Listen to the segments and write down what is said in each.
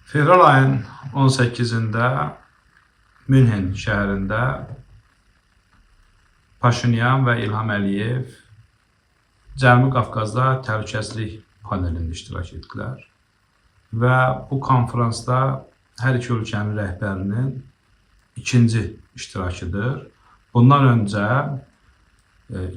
Fevral ayın 18-də Münhen şəhərində Paşinyan və İlham Əliyev Cənubi Qafqazda təhlükəsizlik panelində iştirak etdilər. Və bu konferansda hər iki ölkənin rəhbərinin ikinci iştirakıdır. Bundan öncə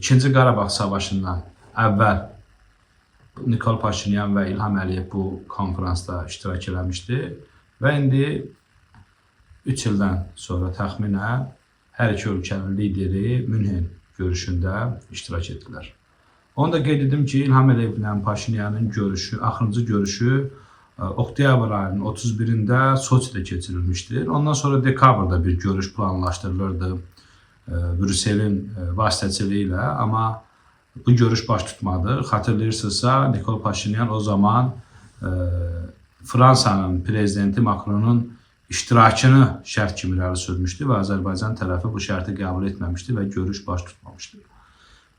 İkinci Qarabağ Savaşından əvvəl Nikol Paşinyan və İlham Əliyev bu konferansda iştirak eləmişdi və indi 3 ildən sonra təxminən hər iki ölkənin lideri Münhen görüşündə iştirak etdilər. Onu da qeyd edim ki, İlham Əliyev ilə Paşinyanın axırıncı görüşü oktyabr ayının 31-də Soçidə keçirilmişdir. Ondan sonra dekabrda bir görüş planlaşdırılırdı Brüsselin vasitəçiliyi ilə, amma bu görüş baş tutmadı. Xatırlayırsınızsa, Nikol Paşinyan o zaman Fransanın prezidenti Macronun iştirakını şərt kimi irəli sürmüşdü və Azərbaycan tərəfi bu şərti qəbul etməmişdi və görüş baş tutmamışdı.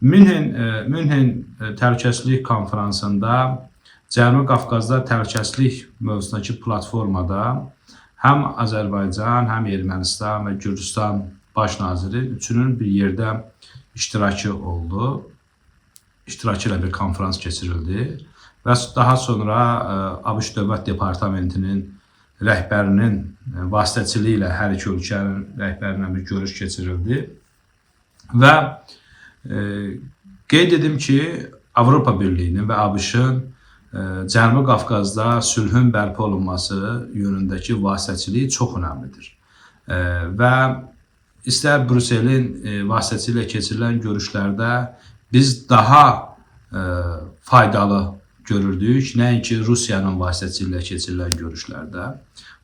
Münhen Təhlükəsizlik Konferansında Cənubi Qafqazda təhlükəsizlik mövzusundakı platformada həm Azərbaycan, həm Ermənistan və Gürcüstan baş naziri üçünün bir yerdə iştirakı oldu. İştirakı ilə bir konferans keçirildi və daha sonra ABŞ Dövlət Departamentinin rəhbərinin vasitəçiliyi ilə hər iki ölkənin rəhbərinə bir görüş keçirildi və qeyd edim ki, Avropa Birliyinin və ABŞ-ın Cənubi Qafqazda sülhün bərpa olunması yönündəki vasitəçiliyi çox önəmlidir və istər Brüsselin vasitəçiliyi ilə keçirilən görüşlərdə biz daha faydalı görürdük, nəinki Rusiyanın vasitəçiliyi ilə keçirilən görüşlərdə.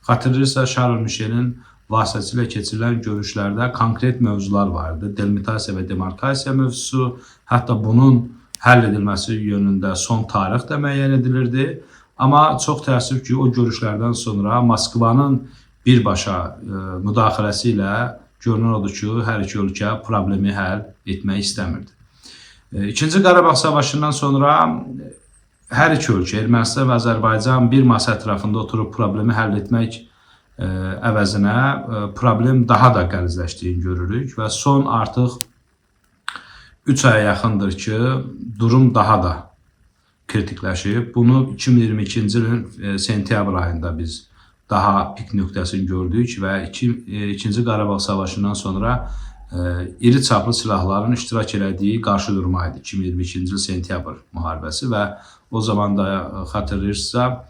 Xatırlayırsa, Şarl Mişelin vasitəçiliyi ilə keçirilən görüşlərdə konkret mövzular vardı. Delimitasiya və demarkasiya mövzusu, hətta bunun həll edilməsi yönündə son tarix də müəyyən edilirdi. Amma çox təəssüf ki, o görüşlərdən sonra Moskvanın birbaşa müdaxiləsi ilə görünən odur ki, hər iki ölkə problemi həll etmək istəmirdi. İkinci Qarabağ Savaşından sonra hər iki ölkə, Ermənistan və Azərbaycan bir masa ətrafında oturub problemi həll etmək əvəzinə problem daha da qəlizləşdiyini görürük və son artıq 3 aya yaxındır ki, durum daha da kritikləşib. Bunu 2022-ci ilin sentyabr ayında biz daha pik nöqtəsini gördük və İkinci Qarabağ Savaşından sonra iri çaplı silahların iştirak elədiyi qarşıdurma idi 2022-ci il sentyabr müharibəsi və o zaman da xatırlayırsınızsa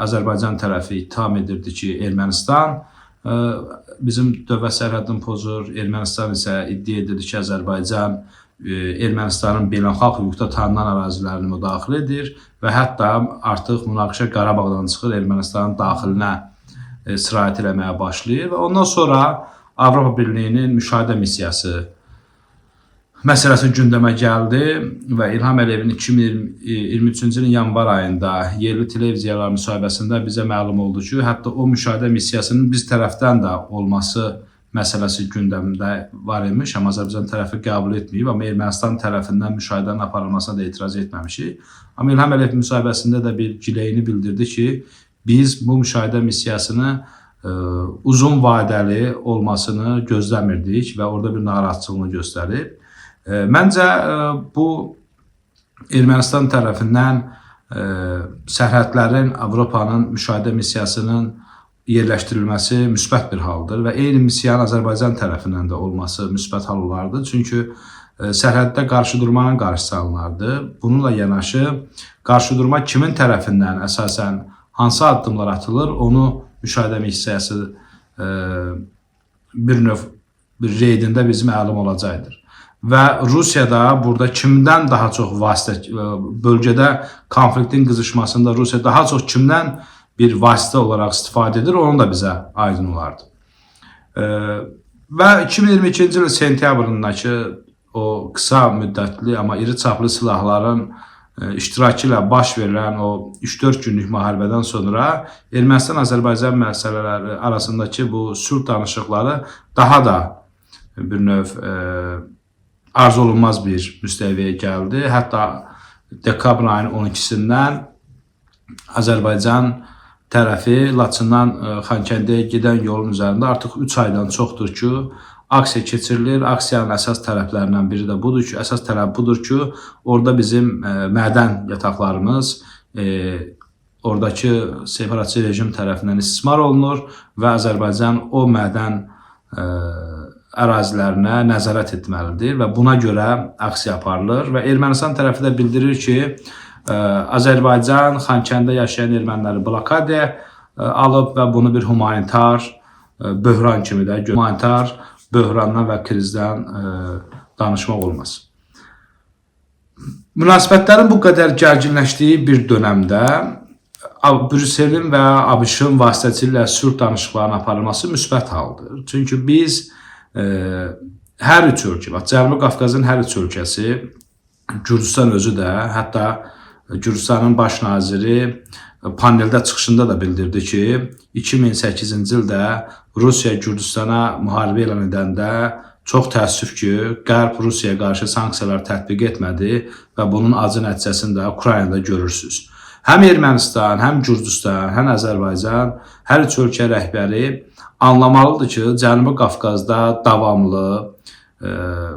Azərbaycan tərəfi ittiham edirdi ki, Ermənistan bizim dövlət sərhədini pozur, Ermənistan isə iddia edirdi ki, Azərbaycan Ermənistanın beynəlxalq hüquqda tanınan ərazilərini müdaxilə edir və hətta artıq münaqişə Qarabağdan çıxır, Ermənistanın daxilinə sirayət eləməyə başlayır və ondan sonra Avropa Birliyinin müşahidə missiyası məsələsi gündəmə gəldi və İlham Əliyevin 2023-cü ilin yanvar ayında yerli televiziyalar müsahibəsində bizə məlum oldu ki, hətta o müşahidə missiyasının biz tərəfdən də olması məsələsi gündəmdə var imiş, amma Azərbaycan tərəfi qəbul etməyib, amma Ermənistan tərəfindən müşahidənin aparılmasına da etiraz etməmişik. Amma İlham Əliyev müsahibəsində də bir gileyini bildirdi ki, biz bu müşahidə missiyasını uzun vadəli olmasını gözləmirdik və orada bir narahatçılığını göstərib. Məncə bu Ermənistan tərəfindən sərhədlərin Avropanın müşahidə missiyasının yerləşdirilməsi müsbət bir haldır və eyni missiyanın Azərbaycan tərəfindən də olması müsbət hal olardı. Çünki sərhəddə qarşıdurmanın qarşısı alınardı. Bununla yanaşı qarşıdurma kimin tərəfindən əsasən hansı addımlar atılır, onu müşahidə missiyası bir növ reydində bizim məlum olacaqdır. Və Rusiya da burada kimdən daha çox bölgədə konfliktin qızışmasında Rusiya daha çox kimdən bir vasitə olaraq istifadə edir, onu da bizə aydın olardı. Və 2022-ci il sentyabrındakı o qısa müddətli, amma iri çaplı silahların iştirakı ilə baş verilən o 3-4 günlük müharibədən sonra Ermənistan-Azərbaycan məsələləri arasındakı bu sülh danışıqları daha da bir növ arzu olunmaz bir müstəviyə gəldi. Hətta dekabr ayının 12-sindən Azərbaycan tərəfi Laçından Xankəndiyə gedən yolun üzərində artıq 3 aydan çoxdur ki, aksiya keçirilir. Aksiyanın əsas tərəflərindən biri də budur ki, orada bizim mədən yataqlarımız oradakı separatçı rejim tərəfindən istismar olunur və Azərbaycan o mədən ərazilərinə nəzarət etməlidir və buna görə aksiya aparılır və Ermənistan tərəfi də bildirir ki, Azərbaycan Xankəndidə yaşayan erməniləri blokadaya alıb və bunu bir humanitar böhran kimi də humanitar böhrandan və krizdən danışmaq olmaz. Münasibətlərin bu qədər gərginləşdiyi bir dönəmdə Brüsselin və ABŞ-ın vasitəsilə sülh danışıqlarının aparılması müsbət haldır. Çünki biz hər üç ölkə, Cənubi Qafqazın hər üç ölkəsi, Gürcüstan özü də, hətta Gürcüstanın baş naziri paneldə çıxışında da bildirdi ki, 2008-ci ildə Rusiya Gürcüstana müharibə elan edəndə çox təəssüf ki, Qərb Rusiyaya qarşı sanksiyalar tətbiq etmədi və bunun acı nəticəsini də Ukraynada görürsünüz. Həm Ermənistan, həm Gürcüstan, həm Azərbaycan, hər üç ölkə rəhbəri anlamalıdır ki, Cənubi Qafqazda davamlı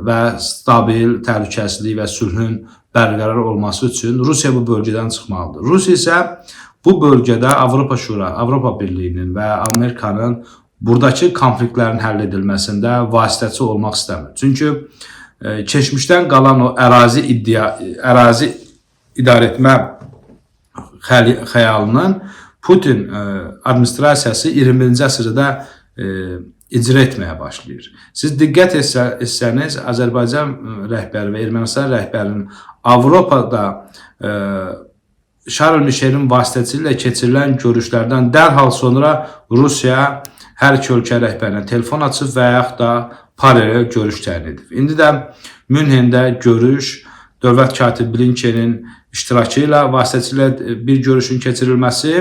və stabil təhlükəsizlik və sülhün bərqərar olması üçün Rusiya bu bölgədən çıxmalıdır. Rusiya isə bu bölgədə Avropa Şura, Avropa Birliyinin və Amerikanın buradakı konfliktlərin həll edilməsində vasitəçi olmaq istəmir. Çünki keçmişdən qalan o ərazi idarə etmə xəyalının Putin administrasiyası 21-ci əsrdə icra etməyə başlayır. Siz diqqət etsəniz, Azərbaycan rəhbəri və Ermənistan rəhbərinin Avropada Şarl Mişelin vasitəsilə keçirilən görüşlərdən dərhal sonra Rusiya hər iki ölkə rəhbərinə telefon açıb və yaxud da paralel görüş təyin edib. İndi də Münhendə görüş, dövlət katibi Blinkenin iştirakı ilə vasitəsilə bir görüşün keçirilməsi,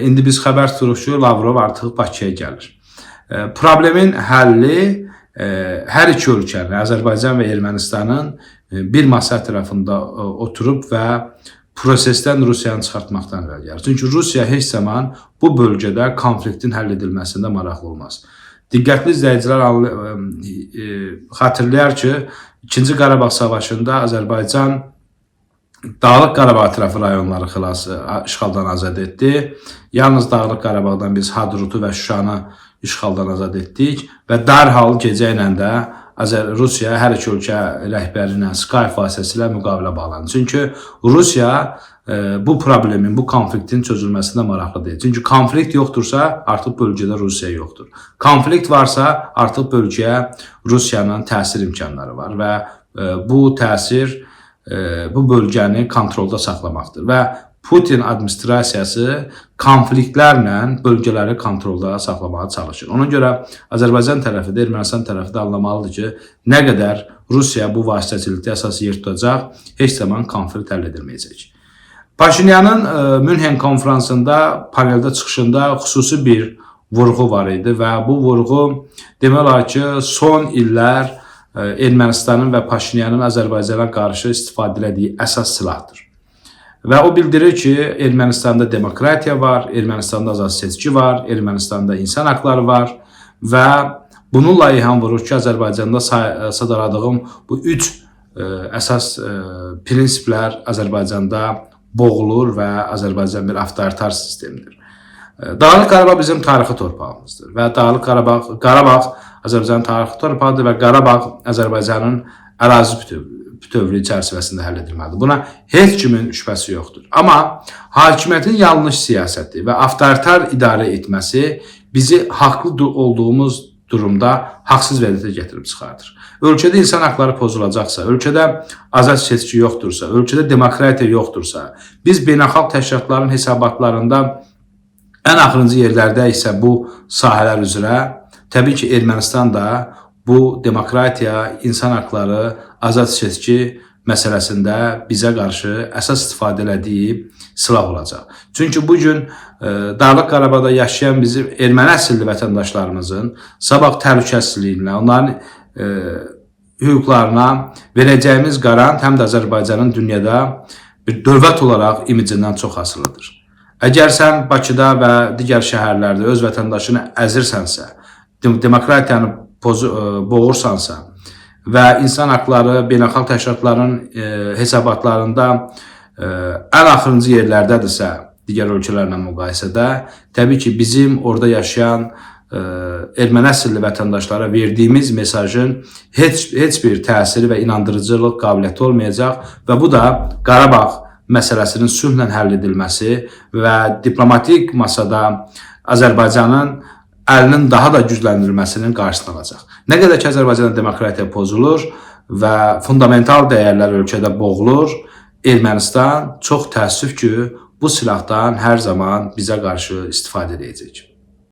indi biz xəbər tuturuq ki, Lavrov artıq Bakıya gəlir. Problemin həlli hər iki ölkənin, Azərbaycan və Ermənistanın bir masa ətrafında oturub və prosesdən Rusiyanı çıxartmaqdan irəli gəlir. Çünki Rusiya heç zaman bu bölgədə konfliktin həll edilməsində maraqlı olmaz. Diqqətli izləyicilər xatırlayar ki, 2-ci Qarabağ savaşında Azərbaycan Dağlıq Qarabağ tərəfi rayonları işğaldan azad etdi. Yalnız Dağlıq Qarabağdan biz Hadrutu və Şuşanı işğaldan azad etdik və dərhal gecə ilə də Rusiya hər iki ölkə rəhbəri ilə Skype vasitəsilə müqavilə bağlandı. Çünki Rusiya bu problemin, bu konfliktin çözülməsində maraqlı deyil. Çünki konflikt yoxdursa, artıq bölgədə Rusiya yoxdur. Konflikt varsa, artıq bölgəyə Rusiyanın təsir imkanları var və bu təsir bu bölgəni kontrolda saxlamaqdır və Putin administrasiyası konfliktlərlə bölgələri kontrolda saxlamağa çalışır. Ona görə Azərbaycan tərəfi də, Ermənistan tərəfi də anlamalıdır ki, nə qədər Rusiya bu vasitəçilikdə əsas yer tutacaq, heç zaman konflikt həll edilməyəcək. Paşinyanın Münhen konferansında, paneldə çıxışında xüsusi bir vurğu var idi və bu vurğu demək olar ki, son illər Ermənistanın və Paşinyanın Azərbaycana qarşı istifadə etdiyi əsas silahdır. Və o bildirir ki, Ermənistanda demokratiya var, Ermənistanda azad seçki var, Ermənistanda insan haqları var və bununla ilham vurur ki, Azərbaycanda sadaladığım bu üç əsas prinsiplər Azərbaycanda boğulur və Azərbaycan bir avtoritar sistemdir. Dağlıq Qarabağ bizim tarixi torpağımızdır və Dağlıq Qarabağ Azərbaycanın tarixi torpağıdır və Qarabağ Azərbaycanın ərazi bütövlüyü çərçivəsində həll edilməlidir. Buna heç kimin şübhəsi yoxdur. Amma hakimiyyətin yanlış siyasəti və avtoritar idarə etməsi bizi haqlı olduğumuz durumda haqsız vəziyyətə gətirib çıxardır. Ölkədə insan haqları pozulacaqsa, ölkədə azad seçki yoxdursa, ölkədə demokratiya yoxdursa, biz beynəlxalq təşkilatların hesabatlarında ən axırıncı yerlərdə isə bu sahələr üzrə, təbii ki, Ermənistan da bu demokratiya, insan haqları, azad seçki məsələsində bizə qarşı əsas istifadə elədiyi silah olacaq. Çünki bugün Dağlıq Qarabağda yaşayan bizim erməni əsilli vətəndaşlarımızın sabah təhlükəsizliyinə, onların hüquqlarına verəcəyimiz qarant həm də Azərbaycanın dünyada bir dövlət olaraq imicindən çox asılıdır. Əgər sən Bakıda və digər şəhərlərdə öz vətəndaşını əzirsənsə, demokratiyanı boğursansa və insan haqları beynəlxalq təşkilatların hesabatlarında ən axırıncı yerlərdədirsə, digər ölkələrlə müqayisədə, təbii ki, bizim orada yaşayan erməni əsilli vətəndaşlara verdiyimiz mesajın heç bir təsiri və inandırıcılıq qabiliyyəti olmayacaq və bu da Qarabağ məsələsinin sülhlə həll edilməsi və diplomatik masada Azərbaycanın əlinin daha da gücləndirilməsinin qarşısını alacaq. Nə qədər ki, Azərbaycanda demokratiya pozulur və fundamental dəyərlər ölkədə boğulur, Ermənistan çox təəssüf ki, bu silahdan hər zaman bizə qarşı istifadə edəcək.